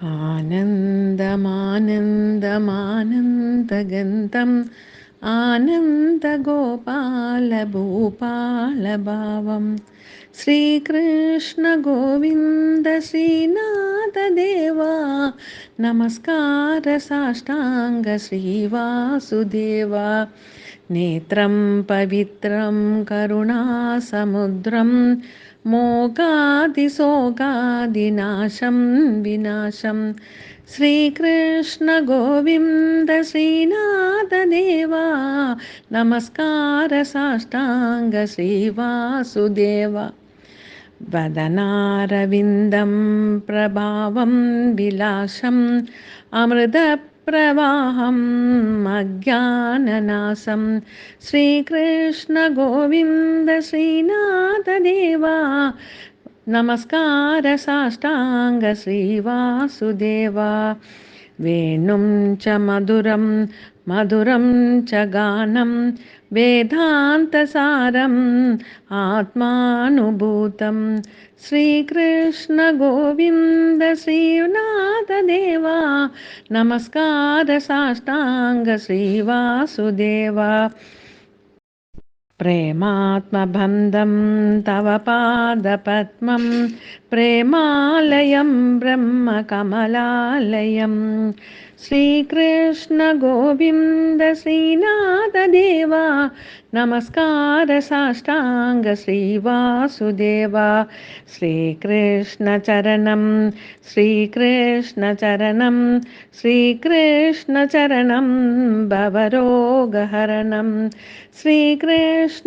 आनन्दमानन्दमानन्दगन्तं आनन्दगोपालभूपालभावं श्रीकृष्णगोविन्द श्रीनाथदेवा नमस्कार साष्टाङ्ग श्रीवासुदेवा नेत्रं पवित्रं करुणासमुद्रं मोगादिशोगादिनाशं विनाशं श्रीकृष्णगोविन्द श्रीनाथदेवा नमस्कार साष्टाङ्ग श्रीवासुदेवा वदनारविन्दं प्रभावं विलासम् अमृतप्रवाहम् अज्ञाननाशं श्रीकृष्णगोविन्द श्रीनाथदेवा नमस्कार साष्टाङ्ग श्रीवासुदेवा वेणुं च मधुरं मधुरं च गानं वेदान्तसारम् आत्मानुभूतं श्रीकृष्णगोविन्द श्रीनाथदेवा नमस्कार साष्टाङ्ग श्रीवासुदेवा प्रेमात्मबन्धं तव पादपद्मं प्रेमालयं ब्रह्मकमलालयं श्रीकृष्णगोविन्द श्रीनाथदेवा नमस्कार साष्टाङ्ग श्रीवासुदेवा श्रीकृष्णचरणं श्रीकृष्णचरणं श्रीकृष्णचरणं भवरोगहरणं श्रीकृष्णगोविन्द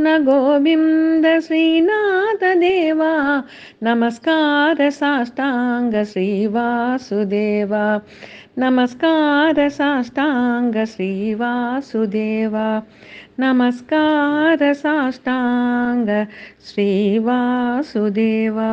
श्रीनाथदेवा नमस्कार साष्टाङ्ग श्रीवासुदेवा नमस्कार साष्टाङ्ग श्रीवासुदेवा नमस्कार साष्टाङ्ग श्रीवासुदेवा।